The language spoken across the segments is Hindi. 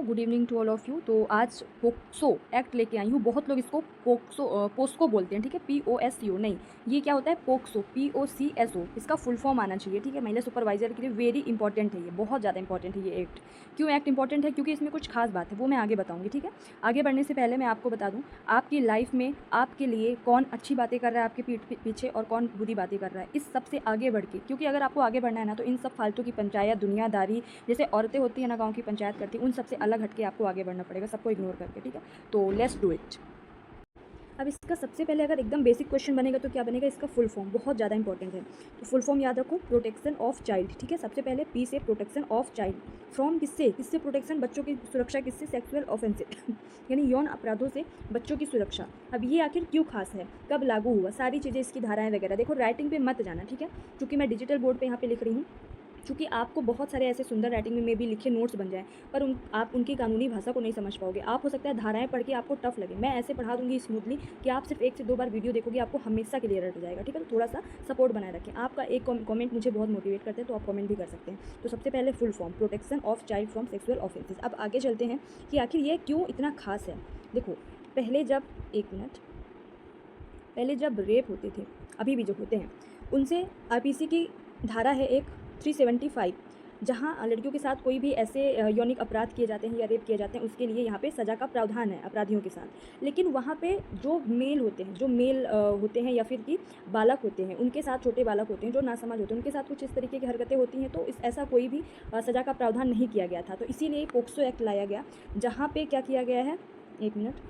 Good evening to all of you. तो आज पोक्सो एक्ट लेके आई हूँ। बहुत लोग इसको पोस्को बोलते हैं, ठीक है, POSCO नहीं, ये क्या होता है पोक्सो, POCSO, इसका फुल फॉर्म आना चाहिए, ठीक है। महिला सुपरवाइजर के लिए वेरी इंपॉर्टेंट है, ये बहुत ज़्यादा इंपॉर्टेंट है ये एक्ट। क्यों एक्ट इंपॉर्टेंट है? क्योंकि इसमें कुछ खास बात है, वो मैं आगे बताऊँगी, ठीक है। आगे बढ़ने से पहले मैं आपको बता दूँ, आपकी लाइफ में आपके लिए कौन अच्छी बातें कर रहा है आपके पीछे और कौन बुरी बातें कर रहा है, इस सबसे आगे बढ़ के, क्योंकि अगर आपको आगे बढ़ना है ना, तो इन सब फालतू की पंचायत दुनियादारी जैसे औरतें होती हैं ना, गाँव की पंचायत करती हैं, उन सबसे अलग हट के आपको आगे बढ़ना पड़ेगा, सबको इग्नोर करके, ठीक है। तो लेट्स डू इट। अब इसका सबसे पहले अगर एकदम बेसिक क्वेश्चन बनेगा तो क्या बनेगा, इसका फुल फॉर्म बहुत ज़्यादा इंपॉर्टेंट है। तो फुल फॉर्म याद रखो, प्रोटेक्शन ऑफ चाइल्ड, ठीक है। सबसे पहले पी से प्रोटेक्शन ऑफ चाइल्ड, फ्रॉम किससे, किससे प्रोटेक्शन, बच्चों की सुरक्षा, किससे, सेक्सुअल ऑफेंस यानी यौन अपराधों से बच्चों की सुरक्षा। अब ये आखिर क्यों खास है, कब लागू हुआ, सारी चीज़ें, इसकी धाराएं वगैरह देखो, राइटिंग पे मत जाना, ठीक है, क्योंकि मैं डिजिटल बोर्ड पे यहाँ पे लिख रही हूँ। चूँकि आपको बहुत सारे ऐसे सुंदर राइटिंग में भी लिखे नोट्स बन जाएँ, पर आप उनकी कानूनी भाषा को नहीं समझ पाओगे। आप हो सकता है धाराएँ पढ़ के आपको टफ लगे, मैं ऐसे पढ़ा दूँगी स्मूथली कि आप सिर्फ 1 से 2 बार वीडियो देखोगे, आपको हमेशा के लिए रट जाएगा, ठीक है। तो थोड़ा सा सपोर्ट बनाए रखें, आपका एक कमेंट मुझे बहुत मोटिवेट करते हैं, तो आप कमेंट भी कर सकते हैं। तो सबसे पहले full form, protection of child from sexual offences. अब आगे चलते हैं कि आखिर ये क्यों इतना खास है। देखो, पहले जब, एक मिनट, पहले जब रेप होते थे, अभी भी जो होते हैं, उनसे IPC की धारा है एक 375, जहाँ लड़कियों के साथ कोई भी ऐसे यौनिक अपराध किए जाते हैं या रेप किए जाते हैं, उसके लिए यहाँ पे सज़ा का प्रावधान है अपराधियों के साथ। लेकिन वहाँ पे जो मेल होते हैं, जो मेल होते हैं या फिर कि बालक होते हैं, उनके साथ छोटे बालक होते हैं जो नासमझ होते हैं, उनके साथ कुछ इस तरीके की हरकतें होती हैं, तो ऐसा कोई भी सज़ा का प्रावधान नहीं किया गया था। तो इसीलिए पोक्सो एक्ट लाया गया, जहाँ पे क्या किया गया है, एक मिनट,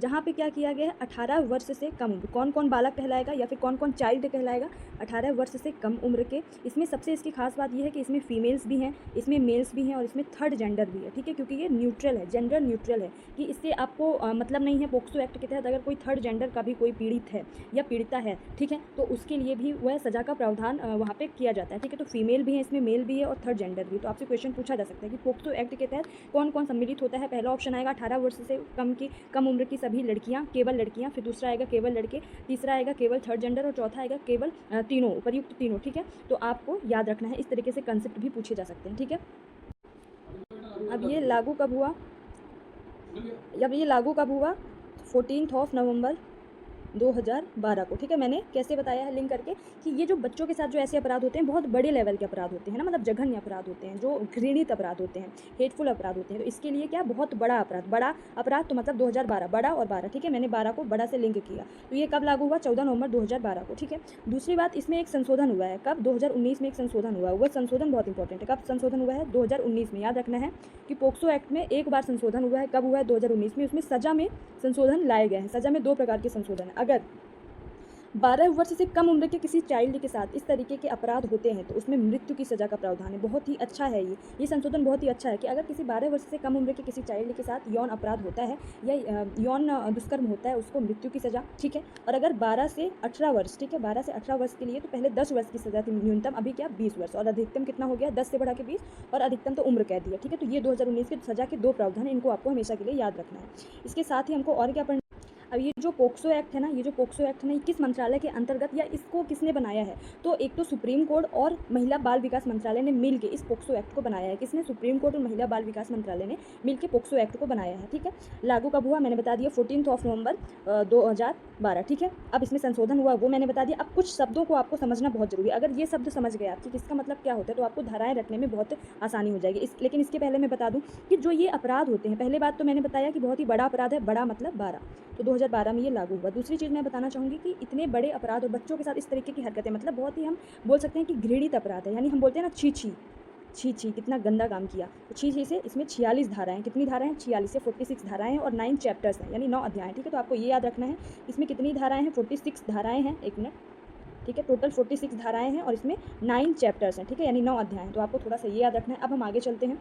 जहाँ पे क्या किया गया है, 18 वर्ष से कम उम्र, कौन कौन बालक कहलाएगा या फिर कौन कौन चाइल्ड कहलाएगा, 18 वर्ष से कम उम्र के। इसमें सबसे इसकी खास बात यह है कि इसमें फीमेल्स भी हैं, इसमें मेल्स भी हैं और इसमें थर्ड जेंडर भी है, ठीक है, क्योंकि ये न्यूट्रल है, जेंडर न्यूट्रल है, कि इससे आपको मतलब नहीं है पोक्सो एक्ट के तहत अगर कोई थर्ड जेंडर का भी कोई पीड़ित है या पीड़िता है, ठीक है, तो उसके लिए भी वह सज़ा का प्रावधान वहाँ पर किया जाता है, ठीक है। तो फीमेल भी है इसमें, मेल भी है और थर्ड जेंडर भी। तो आपसे क्वेश्चन पूछा जा सकता है कि पोक्सो एक्ट के तहत कौन कौन सम्मिलित होता है। पहला ऑप्शन आएगा 18 वर्ष से कम उम्र की सभी लड़कियां, केवल लड़कियां, फिर दूसरा आएगा केवल लड़के, तीसरा आएगा केवल थर्ड जेंडर और चौथा आएगा केवल तीनों, उपर्युक्त तीनों, ठीक है। तो आपको याद रखना है, इस तरीके से कंसेप्ट भी पूछे जा सकते हैं, ठीक है। अब ये लागू कब हुआ, 14 नवंबर 2012 को, ठीक है। मैंने कैसे बताया है लिंक करके कि ये जो बच्चों के साथ जो ऐसे अपराध होते हैं, बहुत बड़े लेवल के अपराध होते हैं ना, मतलब जघन्य अपराध होते हैं, जो घृणित अपराध होते हैं, हेटफुल अपराध होते हैं। तो इसके लिए क्या, बहुत बड़ा अपराध, बड़ा अपराध तो मतलब 2012, बड़ा और 12, ठीक है, मैंने 12 को बड़ा से लिंक किया। तो ये कब लागू हुआ, 14 नवंबर 2012 को, ठीक है। दूसरी बात, इसमें एक संशोधन हुआ है, कब, 2019 में एक संशोधन हुआ है। वह संशोधन बहुत इंपॉर्टेंट है, कब संशोधन हुआ है, 2019 में। याद रखना है कि पोक्सो एक्ट में एक बार संशोधन हुआ है, कब हुआ है, 2019 में। उसमें सजा में संशोधन लाए गए हैं। सजा में 2 प्रकार के संशोधन है। अगर 12 वर्ष से कम उम्र के किसी चाइल्ड के साथ इस तरीके के अपराध होते हैं तो उसमें मृत्यु की सज़ा का प्रावधान है। बहुत ही अच्छा है ये संशोधन बहुत ही अच्छा है कि अगर किसी 12 वर्ष से कम उम्र के किसी चाइल्ड के साथ यौन अपराध होता है या यौन दुष्कर्म होता है, उसको मृत्यु की सज़ा, ठीक है। और अगर 12 से 18 वर्ष, ठीक है, 12 से 18 वर्ष के लिए तो पहले 10 वर्ष की सज़ा थी न्यूनतम, अभी क्या 20 वर्ष, और अधिकतम कितना हो गया, 10 से बढ़ा के 20, और अधिकतम तो उम्र कैद दिया, ठीक है। तो ये 2019 की सज़ा के 2 प्रावधान, इनको आपको हमेशा के लिए याद रखना है। इसके साथ ही हमको और क्या पढ़ना। अब ये जो पोक्सो एक्ट है ना, ये किस मंत्रालय के अंतर्गत या इसको किसने बनाया है, तो एक तो सुप्रीम कोर्ट और महिला बाल विकास मंत्रालय ने मिल के इस पोक्सो एक्ट को बनाया है। किसने, सुप्रीम कोर्ट और महिला बाल विकास मंत्रालय ने मिल के पोक्सो एक्ट को बनाया है, ठीक है। लागू कब हुआ, मैंने बता दिया 14 नवंबर 2012, ठीक है। अब इसमें संशोधन हुआ वो मैंने बता दिया। अब कुछ शब्दों को आपको समझना बहुत जरूरी है। अगर ये शब्द समझ गए आप कि इसका मतलब क्या होता है, तो आपको धाराएं रटने में बहुत आसानी हो जाएगी। लेकिन इसके पहले मैं बता दूं कि जो ये अपराध होते हैं, पहले बात तो मैंने बताया कि बहुत ही बड़ा अपराध है, बड़ा मतलब 12, तो 2012 में ये लागू हुआ। दूसरी चीज़ मैं बताना चाहूँगी कि इतने बड़े अपराध और बच्चों के साथ इस तरीके की हरकतें, मतलब बहुत ही, हम बोल सकते हैं कि घृणित अपराध है। यानी हम बोलते हैं ना, छी छी छी छी, कितना गंदा काम किया। तो छी छी से इसमें 46 धाराएं, कितनी धाराएं, 46 से 46 धाराएं हैं और 9 चैप्टर्स हैं, यानी 9 अध्याय, ठीक है। तो आपको ये याद रखना है, इसमें कितनी धाराएं हैं, 46 धाराएं हैं, एक मिनट, ठीक है, टोटल 46 धाराएं हैं और इसमें 9 चैप्टर्स हैं, ठीक है, यानी 9 अध्याय हैं। तो आपको थोड़ा सा ये याद रखना है। अब हम आगे चलते हैं।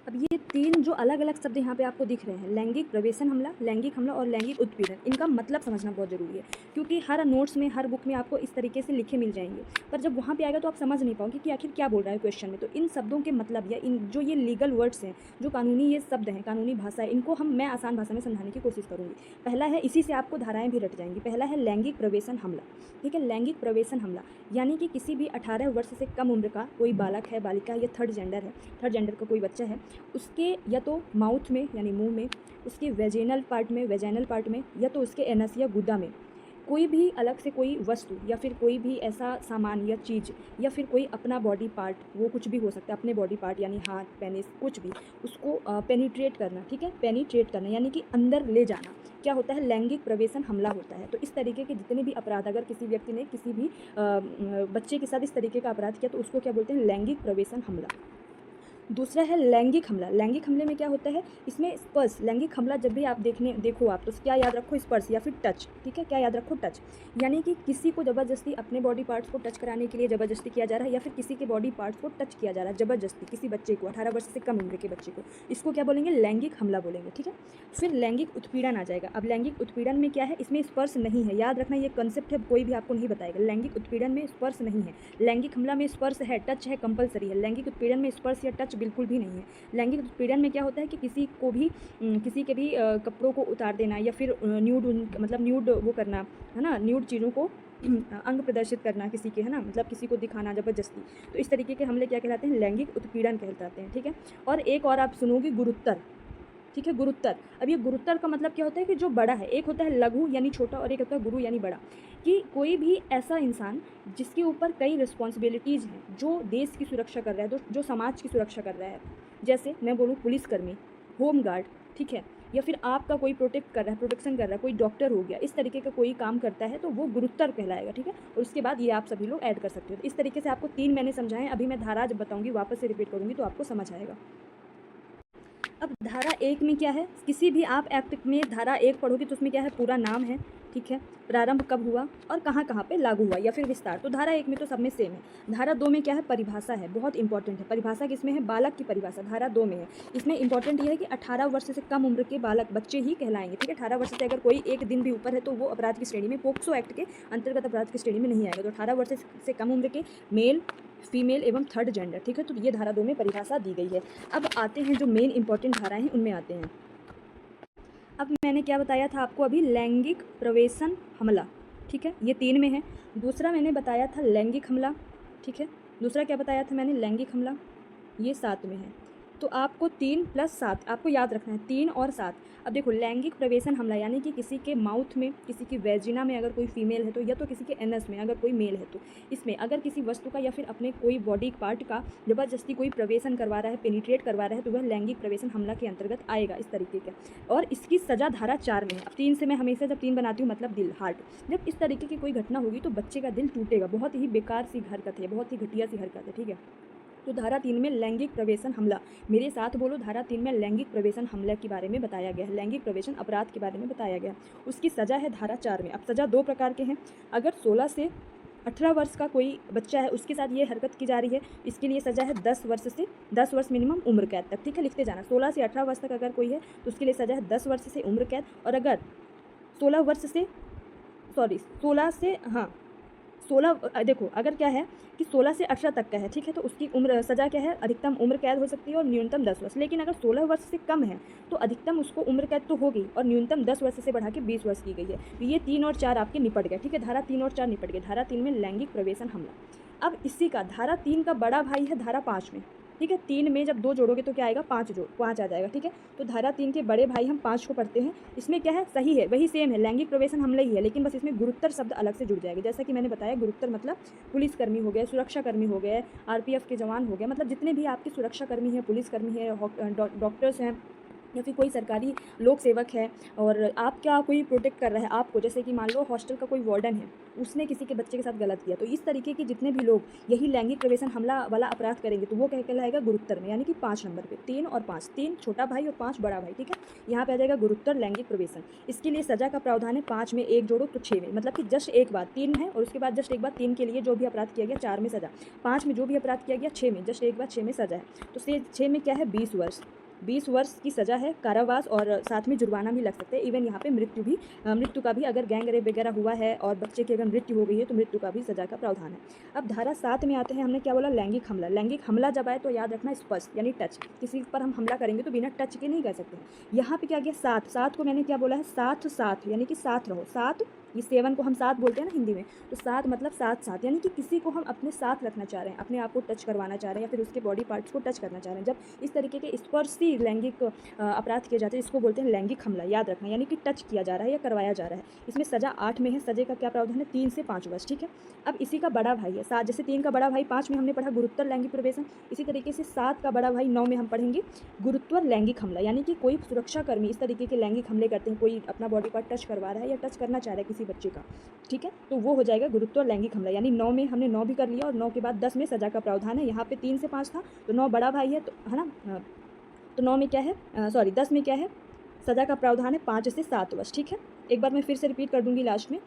अब ये तीन जो अलग अलग शब्द यहाँ पे आपको दिख रहे हैं, लैंगिक प्रवेशन हमला, लैंगिक हमला और लैंगिक उत्पीड़न, इनका मतलब समझना बहुत ज़रूरी है, क्योंकि हर नोट्स में, हर बुक में आपको इस तरीके से लिखे मिल जाएंगे, पर जब वहाँ पे आएगा तो आप समझ नहीं पाओगे कि आखिर क्या बोल रहा है क्वेश्चन में। तो इन शब्दों के मतलब या इन जो ये लीगल वर्ड्स हैं, जो कानूनी ये शब्द हैं, कानूनी भाषा है, इनको मैं आसान भाषा में समझाने की कोशिश करूँगी। पहला है, इसी से आपको धाराएँ भी रट जाएंगी। पहला है लैंगिक प्रवेशन हमला, ठीक है। लैंगिक प्रवेशन हमला यानी कि किसी भी 18 वर्ष से कम उम्र का कोई बालक है, बालिका है, या थर्ड जेंडर है, थर्ड जेंडर का कोई बच्चा है, उसके या तो माउथ में यानी मुंह में, उसके वेजिनल पार्ट में, या तो उसके एनस या गुदा में कोई भी अलग से कोई वस्तु या फिर कोई भी ऐसा सामान या चीज़ या फिर कोई अपना बॉडी पार्ट, वो कुछ भी हो सकता है, अपने बॉडी पार्ट यानी हाथ, पेनिस, कुछ भी, उसको पेनिट्रेट करना, ठीक है। पेनिट्रेट करना यानी कि अंदर ले जाना, क्या होता है, लैंगिक प्रवेशन हमला होता है। तो इस तरीके के जितने भी अपराध, अगर किसी व्यक्ति ने किसी भी बच्चे के साथ इस तरीके का अपराध किया तो उसको क्या बोलते हैं, लैंगिक प्रवेशन हमला। दूसरा है लैंगिक हमला। लैंगिक हमले में क्या होता है, इसमें स्पर्श, लैंगिक हमला जब भी आप देखो आप तो क्या याद रखो, स्पर्श या फिर टच, ठीक है। क्या याद रखो, टच, यानी कि किसी को ज़बरदस्ती अपने बॉडी पार्ट्स को टच कराने के लिए ज़बरदस्ती किया जा रहा है, या फिर किसी के बॉडी पार्ट्स को टच किया जा रहा है ज़बरदस्ती, किसी बच्चे को, 18 वर्ष से कम उम्र के बच्चे को, इसको क्या बोलेंगे, लैंगिक हमला बोलेंगे, ठीक है। फिर लैंगिक उत्पीड़न आ जाएगा। अब लैंगिक उत्पीड़न में क्या है, इसमें स्पर्श नहीं है, याद रखना ये कंसेप्ट है, कोई भी आपको नहीं बताएगा। लैंगिक उत्पीड़न में स्पर्श नहीं है, लैंगिक हमला में स्पर्श है, टच है, कंपलसरी है। लैंगिक उत्पीड़न में स्पर्श या टच बिल्कुल भी नहीं है। लैंगिक उत्पीड़न में क्या होता है कि किसी के भी कपड़ों को उतार देना, या फिर न्यूड, मतलब न्यूड वो करना है ना, न्यूड चीज़ों को अंग प्रदर्शित करना किसी के, है ना, मतलब किसी को दिखाना ज़बरदस्ती। तो इस तरीके के हमले क्या कहलाते हैं, लैंगिक उत्पीड़न कहलाते हैं, ठीक है। और एक और आप सुनोगे, गुरुत्तर, ठीक है, गुरुत्तर। अब ये गुरुत्तर का मतलब क्या होता है कि जो बड़ा है, एक होता है लघु यानी छोटा और एक होता है गुरु यानी बड़ा, कि कोई भी ऐसा इंसान जिसके ऊपर कई रिस्पॉन्सिबिलिटीज़ हैं, जो देश की सुरक्षा कर रहा है, जो समाज की सुरक्षा कर रहा है, जैसे मैं बोलूँ पुलिसकर्मी, होम गार्ड, ठीक है, या फिर आपका कोई प्रोटेक्शन कर रहा है, कोई डॉक्टर हो गया, इस तरीके का कोई काम करता है तो वो गुरुत्तर कहलाएगा, ठीक है। और उसके बाद ये आप सभी लोग ऐड कर सकते हो। इस तरीके से आपको 3 मैंने समझाएं, अभी मैं धारा जब बताऊँगी वापस से रिपीट करूँगी तो आपको समझ आएगा। अब धारा 1 में क्या है, किसी भी आप एक्ट में धारा 1 पढ़ोगे तो उसमें क्या है, पूरा नाम है, ठीक है, प्रारंभ कब हुआ और कहाँ कहाँ पे लागू हुआ या फिर विस्तार। तो धारा 1 में तो सब में सेम है। धारा 2 में क्या है, परिभाषा है, बहुत इंपॉर्टेंट है। परिभाषा किसमें है, बालक की परिभाषा धारा 2 में है। इसमें इंपॉर्टेंट ये है कि 18 वर्ष से कम उम्र के बालक, बच्चे ही कहलाएंगे, ठीक है। 18 वर्ष से अगर कोई एक दिन भी ऊपर है तो वो अपराध की श्रेणी में, पोक्सो एक्ट के अंतर्गत अपराध की श्रेणी में नहीं आएगा। तो 18 वर्ष से कम उम्र के मेल, फीमेल एवं थर्ड जेंडर, ठीक है। तो ये धारा 2 में परिभाषा दी गई है। अब आते हैं जो मेन इंपॉर्टेंट धाराएं हैं उनमें आते हैं। अब मैंने क्या बताया था आपको अभी, लैंगिक प्रवेशन हमला, ठीक है, ये 3 में है। दूसरा मैंने बताया था लैंगिक हमला, ठीक है। दूसरा क्या बताया था मैंने, लैंगिक हमला, ये 7 में है। तो आपको 3 + 7 आपको याद रखना है, 3 और 7। अब देखो, लैंगिक प्रवेशन हमला यानी कि किसी के माउथ में, किसी की वेजिना में अगर कोई फीमेल है तो, या तो किसी के एनस में अगर कोई मेल है तो, इसमें अगर किसी वस्तु का या फिर अपने कोई बॉडी पार्ट का ज़बरदस्ती कोई प्रवेशन करवा रहा है, पेनिट्रेट करवा रहा है, तो वह लैंगिक प्रवेशन हमला के अंतर्गत आएगा, इस तरीके का। और इसकी सज़ा धारा 4 में है। अब 3 से मैं हमेशा जब 3 बनाती हूँ मतलब दिल, हार्ट, जब इस तरीके की कोई घटना होगी तो बच्चे का दिल टूटेगा। बहुत ही बेकार सी हरकत है, बहुत ही घटिया सी हरकत है, ठीक है। तो धारा 3 में लैंगिक प्रवेशन हमला, मेरे साथ बोलो, धारा 3 में लैंगिक प्रवेशन हमला के बारे में बताया गया है, लैंगिक प्रवेशन अपराध के बारे में बताया गया। उसकी सज़ा है धारा 4 में। अब सज़ा 2 प्रकार के हैं। अगर 16 से 18 वर्ष का कोई बच्चा है, उसके साथ ये हरकत की जा रही है, इसके लिए सज़ा है 10 वर्ष मिनिमम उम्र कैद तक, ठीक है, लिखते जाना। 16 से 18 वर्ष तक अगर कोई है तो उसके लिए सज़ा है 10 वर्ष से उम्र कैद। और अगर 16 देखो, अगर क्या है कि 16 से 18 तक का है, ठीक है, तो उसकी उम्र सज़ा क्या है, अधिकतम उम्र कैद हो सकती है और न्यूनतम 10 वर्ष। लेकिन अगर 16 वर्ष से कम है तो अधिकतम उसको उम्र कैद तो होगी और न्यूनतम 10 वर्ष से बढ़ा के 20 वर्ष की गई है। तो ये 3 और 4 आपके निपट गए, ठीक है। धारा 3 और 4 निपट गए। धारा 3 में लैंगिक प्रवेशन हमला। अब इसी का धारा 3 का बड़ा भाई है धारा 5 में, ठीक है। 3 में जब 2 जोड़ोगे तो क्या आएगा, 5 आ जाएगा, ठीक है। तो धारा 3 के बड़े भाई हम 5 को पढ़ते हैं। इसमें क्या है, सही है, वही सेम है, लैंगिक प्रवेशन हमला ही है, लेकिन बस इसमें गुरुत्तर शब्द अलग से जुड़ जाएगा। जैसा कि मैंने बताया, गुरुत्तर मतलब पुलिसकर्मी हो गए, सुरक्षाकर्मी हो गए, RPF के जवान हो गए, मतलब जितने भी आपके सुरक्षाकर्मी हैं, पुलिसकर्मी है, डॉक्टर्स हैं, या फिर कोई सरकारी लोक सेवक है और आपका कोई प्रोटेक्ट कर रहा है आपको, जैसे कि मान लो हॉस्टल का कोई वार्डन है, उसने किसी के बच्चे के साथ गलत किया, तो इस तरीके के जितने भी लोग यही लैंगिक प्रवेशन हमला वाला अपराध करेंगे तो वो कह कहलाएगा गुरुत्तर में, यानी कि 5 नंबर पे। 3 और 5, 3 छोटा भाई और 5 बड़ा भाई, ठीक है। यहाँ पे आ जाएगा गुरुत्तर लैंगिक प्रवेशन। इसके लिए सजा का प्रावधान है 5 में 1 जोड़ो तो 6 में, मतलब कि जस्ट एक बार 3 है और उसके बाद जस्ट एक बार 3 के लिए जो भी अपराध किया गया 4 में सजा, 5 में जो भी अपराध किया गया 6 में, जस्ट एक बार 6 में सजा है। तो 6 में क्या है, 20 वर्ष, 20 वर्ष की सज़ा है, कारावास और साथ में जुर्माना भी लग सकता है। इवन यहाँ पे मृत्यु का भी अगर गैंग रेप वगैरह हुआ है और बच्चे की अगर मृत्यु हो गई है तो मृत्यु का भी सज़ा का प्रावधान है। अब धारा 7 में आते हैं, हमने क्या बोला, लैंगिक हमला। लैंगिक हमला जब आए तो याद रखना स्पर्श यानी टच, किसी पर हम हमला करेंगे तो बिना टच के नहीं कर सकते। यहाँ पे क्या गया, साथ को मैंने क्या बोला है, साथ यानी कि साथ रहो, साथ, ये सेवन को हम साथ बोलते हैं ना हिंदी में, तो साथ मतलब साथ यानी कि किसी को हम अपने साथ रखना चाह रहे हैं, अपने आप को टच करवाना चाह रहे हैं या फिर उसके बॉडी पार्ट्स को टच करना चाह रहे हैं। जब इस तरीके के स्पर्शी लैंगिक अपराध किए जाते हैं इसको बोलते हैं लैंगिक हमला, याद रखना, यानी कि टच किया जा रहा है या करवाया जा रहा है। इसमें सज़ा 8 में है, सज़े का क्या प्रावधान है, 3 से 5 वर्ष, ठीक है। अब इसी का बड़ा भाई है 7, जैसे 3 का बड़ा भाई 5 में हमने पढ़ा गुरुत्तर लैंगिक प्रवेशन, इसी तरीके से 7 का बड़ा भाई 9 में हम पढ़ेंगे गुरुत्वर लैंगिक हमला, यानी कि कोई सुरक्षाकर्मी इस तरीके के लैंगिक हमले करते हैं, कोई अपना बॉडी पार्ट टच करवा रहा है या टच करना चाह रहा है किसी बच्चे का, ठीक है, तो वो हो जाएगा गुरुत्वर लैंगिक हमला। यानी 9 में हमने 9 भी कर लिया और 9 के बाद 10 में सज़ा का प्रावधान है। यहाँ पे 3 से 5 था तो 9 बड़ा भाई है, तो है ना, तो 9 में क्या है, 10 में क्या है, सज़ा का प्रावधान है 5 से 7 वर्ष, ठीक है। एक बार मैं फिर से रिपीट कर दूंगी लास्ट में।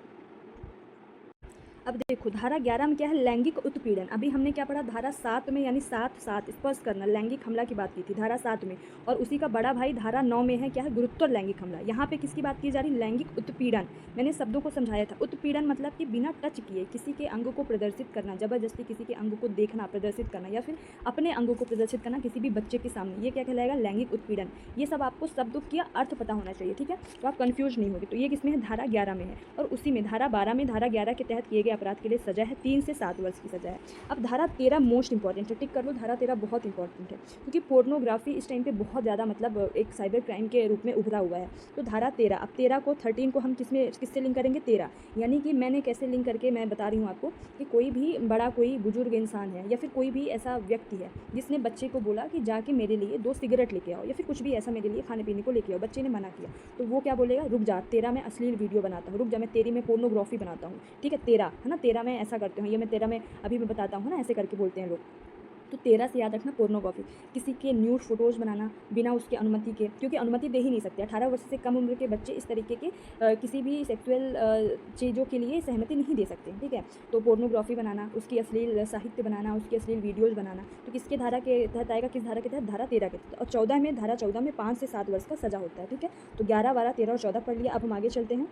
अब देखो धारा 11 में क्या है, लैंगिक उत्पीड़न। अभी हमने क्या पढ़ा, धारा 7 में यानी साथ स्पर्श करना, लैंगिक हमला की बात की थी धारा 7 में, और उसी का बड़ा भाई धारा 9 में है क्या है, गुरुत्वर लैंगिक हमला। यहाँ पे किसकी बात की जा रही, लैंगिक उत्पीड़न। मैंने शब्दों को समझाया था, उत्पीड़न मतलब कि बिना टच किए किसी के अंग को प्रदर्शित करना, जबरदस्ती किसी के अंग को देखना, प्रदर्शित करना, या फिर अपने अंगों को प्रदर्शित करना किसी भी बच्चे के सामने, ये क्या कहलाएगा, लैंगिक उत्पीड़न। ये सब आपको शब्दों का अर्थ पता होना चाहिए, ठीक है, तो आप कन्फ्यूज नहीं होगी। तो ये किसमें है, धारा 11 में है, और उसी में धारा 12 में, धारा 11 के तहत किए गए अपराध के लिए सजा है 3 से 7 वर्ष की सजा है। अब धारा 13 मोस्ट इंपॉर्टेंट है, टिक कर लो, धारा 13 बहुत इंपॉर्टेंट है क्योंकि पोर्नोग्राफी इस टाइम पे बहुत ज़्यादा मतलब एक साइबर क्राइम के रूप में उभरा हुआ है। तो धारा 13, अब 13 को 13 को हम किससे लिंक करेंगे, 13, यानी कि मैंने कैसे लिंक करके मैं बता रही हूँ आपको कि कोई भी बड़ा कोई बुजुर्ग इंसान है या फिर कोई भी ऐसा व्यक्ति है जिसने बच्चे को बोला कि जाके मेरे लिए 2 सिगरेट लेके आओ या फिर कुछ भी ऐसा मेरे लिए खाने पीने को लेके आओ, बच्चे ने मना किया, तो वो क्या बोलेगा, रुक जा, 13 में अश्लील वीडियो बनाता हूँ, रुक जा, मैं तेरी में पोर्नोग्राफी बनाता हूँ, ठीक है, 13 है ना, 13 में ऐसा करते हैं, ये मैं 13 में अभी मैं बताता हूँ ना, ऐसे करके बोलते हैं लोग। तो 13 से याद रखना पोर्नोग्राफी, किसी के न्यूड फोटोज़ बनाना बिना उसके अनुमति के, क्योंकि अनुमति दे ही नहीं सकते, 18 वर्ष से कम उम्र के बच्चे इस तरीके के किसी भी सेक्सुअल चीज़ों के लिए सहमति नहीं दे सकते, ठीक है। तो पोर्नोग्राफी बनाना, उसकी अश्लील साहित्य बनाना, उसकी अश्लील वीडियोज़ बनाना, तो किसके धारा के तहत आएगा, किस धारा के तहत, धारा 13 के तहत। और 14 में, धारा 14 में 5 से 7 वर्ष का सजा होता है, ठीक है। तो 11, 12, 13 और 14 पढ़ लिया। अब हम आगे चलते हैं।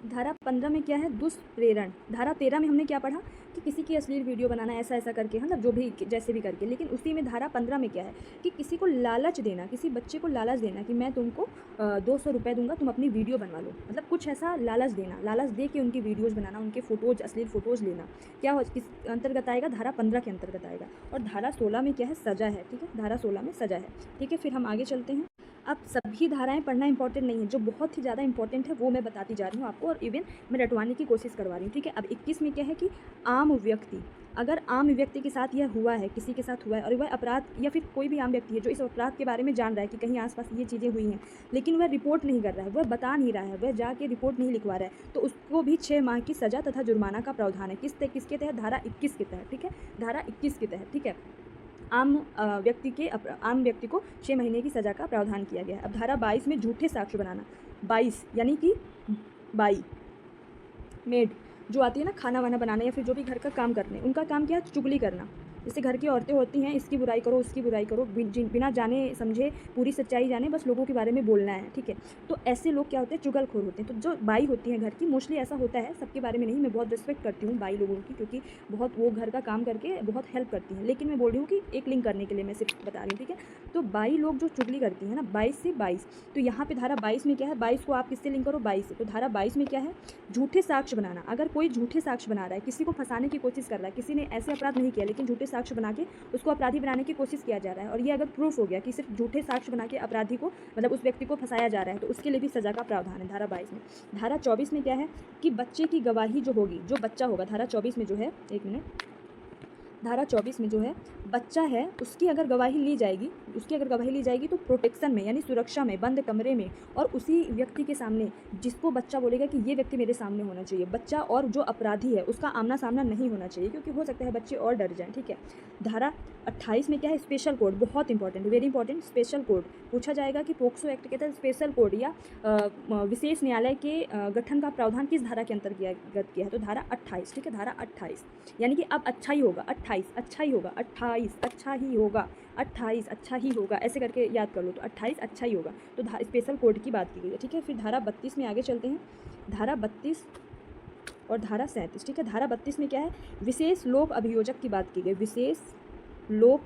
धारा 15 में क्या है, दुष्प्रेरण। धारा 13 में हमने क्या पढ़ा कि किसी की अश्लील वीडियो बनाना, ऐसा करके, मतलब जो भी जैसे भी करके। लेकिन उसी में धारा 15 में क्या है कि किसी को लालच देना, किसी बच्चे को लालच देना कि मैं तुमको 200 रुपये दूंगा, तुम अपनी वीडियो बनवा लो, मतलब कुछ ऐसा लालच देना, लालच दे के उनकी वीडियोज़ बनाना, उनके फ़ोटोज़, अश्लील फ़ोटोज़ लेना, क्या हो किस अंतर्गत आएगा, धारा 15 के अंतर्गत आएगा। और धारा 16 में क्या है, सज़ा है, ठीक है, धारा 16 में सज़ा है, ठीक है। फिर हम आगे चलते हैं। अब सभी धाराएं पढ़ना इंपॉर्टेंट नहीं है, जो बहुत ही ज़्यादा इंपॉर्टेंट है वो मैं बताती जा रही हूँ आपको, और इवन मैं रटवाने की कोशिश करवा रही हूँ, ठीक है। अब 21 में क्या है कि आम व्यक्ति, अगर आम व्यक्ति के साथ यह हुआ है, किसी के साथ हुआ है, और वह अपराध, या फिर कोई भी आम व्यक्ति है जो इस अपराध के बारे में जान रहा है कि कहीं आसपास ये चीज़ें हुई हैं, लेकिन वह रिपोर्ट नहीं कर रहा है, वह बता नहीं रहा है, वह जाके रिपोर्ट नहीं लिखवा रहा है, तो उसको भी 6 माह की सज़ा तथा जुर्माना का प्रावधान है। किसके तहत, धारा 21 के तहत, ठीक है, धारा 21 के तहत, ठीक है। आम व्यक्ति को 6 महीने की सज़ा का प्रावधान किया गया है। अब धारा 22 में झूठे साक्ष्य बनाना, 22 यानी कि बाई, मेड जो आती है ना खाना वाना बनाने या फिर जो भी घर का काम करने, उनका काम क्या है, चुगली करना। जैसे घर की औरतें होती हैं, इसकी बुराई करो, उसकी बुराई करो, बिना जाने समझे, पूरी सच्चाई जाने, बस लोगों के बारे में बोलना है, ठीक है। तो ऐसे लोग क्या होते हैं, चुगलखोर होते हैं। तो जो बाई होती हैं घर की, मोस्टली ऐसा होता है, सबके बारे में नहीं, मैं बहुत रिस्पेक्ट करती हूँ बाई लोगों की, क्योंकि बहुत वो घर का काम करके बहुत हेल्प करती हैं, लेकिन मैं बोल रही हूँ कि एक लिंक करने के लिए मैं सिर्फ बता रही हूँ, ठीक है। तो बाई लोग जो चुगली करती हैं ना, 22 से 22, तो यहाँ पे धारा 22 में क्या है, 22 को आप किससे लिंक करो, 22 से। तो धारा 22 में क्या है, झूठे साक्ष्य बनाना। अगर कोई झूठे साक्ष्य बना रहा है, किसी को फंसाने की कोशिश कर रहा है, किसी ने ऐसे अपराध नहीं किया लेकिन झूठे साक्ष्य बना के उसको अपराधी बनाने की कोशिश किया जा रहा है, और ये अगर प्रूफ हो गया कि सिर्फ झूठे साक्ष्य बना के अपराधी को, मतलब उस व्यक्ति को फंसाया जा रहा है, तो उसके लिए भी सजा का प्रावधान है धारा 22 में। धारा 24 में क्या है कि बच्चे की गवाही जो होगी, जो बच्चा होगा, धारा 24 में जो है, एक मिनट, धारा 24 में जो है बच्चा है, उसकी अगर गवाही ली जाएगी तो प्रोटेक्शन में, यानी सुरक्षा में, बंद कमरे में, और उसी व्यक्ति के सामने जिसको बच्चा बोलेगा कि ये व्यक्ति मेरे सामने होना चाहिए। बच्चा और जो अपराधी है उसका आमना सामना नहीं होना चाहिए, क्योंकि हो सकता है बच्चे और डर जाएं, ठीक है। धारा 28 में क्या है, स्पेशल कोड, बहुत important, very important, special code. पूछा जाएगा कि पोक्सो एक्ट के तहत स्पेशल कोड या विशेष न्यायालय के गठन का प्रावधान किस धारा के अंतर्गत किया है, तो धारा 28, ठीक है, धारा 28, यानी कि अब अच्छा ही होगा, 28 अच्छा ही होगा, 28 अच्छा ही होगा, 28 अच्छा ही होगा, ऐसे करके याद कर लो, तो 28 अच्छा ही होगा। तो स्पेशल कोड की बात की गई है, ठीक है। फिर धारा 32 में आगे चलते हैं। धारा 32 और धारा 37, ठीक है। धारा 32 में क्या है, विशेष लोक अभियोजक की बात की गई, विशेष लोक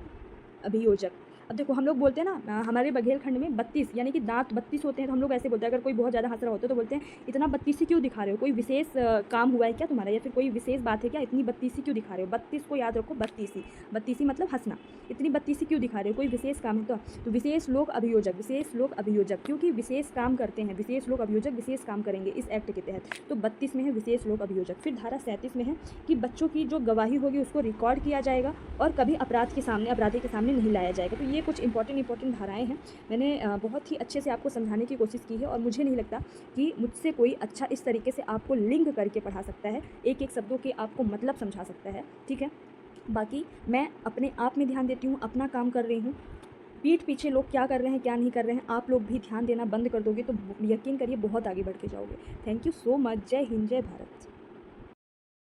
अभियोजक। अब देखो हम लोग बोलते हैं ना, हमारे बघेलखंड में 32 यानी कि दांत 32 होते हैं, तो हम लोग ऐसे बोलते हैं, अगर कोई बहुत ज़्यादा हंस रहा होता है तो बोलते हैं इतना 32 क्यों दिखा रहे हो, कोई विशेष काम हुआ है क्या तुम्हारा, या फिर कोई विशेष बात है क्या, इतनी 32 क्यों दिखा रहे हो। 32 को याद रखो, 32 मतलब हंसना, इतनी 32 क्यों दिखा रहे हो, कोई विशेष काम है तो विशेष लोक अभियोजक, विशेष लोक अभियोजक क्योंकि विशेष काम करते हैं, विशेष लोक अभियोजक विशेष काम करेंगे इस एक्ट के तहत। तो 32 में है विशेष लोक अभियोजक। फिर धारा 37 में है कि बच्चों की जो गवाही होगी उसको रिकॉर्ड किया जाएगा और कभी अपराधी के सामने नहीं लाया जाएगा। तो ये कुछ इंपॉर्टेंट धाराएं हैं। मैंने बहुत ही अच्छे से आपको समझाने की कोशिश की है और मुझे नहीं लगता कि मुझसे कोई अच्छा इस तरीके से आपको लिंक करके पढ़ा सकता है, एक एक शब्दों के आपको मतलब समझा सकता है, ठीक है। बाकी मैं अपने आप में ध्यान देती हूँ, अपना काम कर रही हूँ। पीठ पीछे लोग क्या कर रहे हैं क्या नहीं कर रहे हैं, आप लोग भी ध्यान देना बंद कर दोगे तो यकीन करिए बहुत आगे बढ़ के जाओगे। Thank you so much. जय हिंद, जय भारत।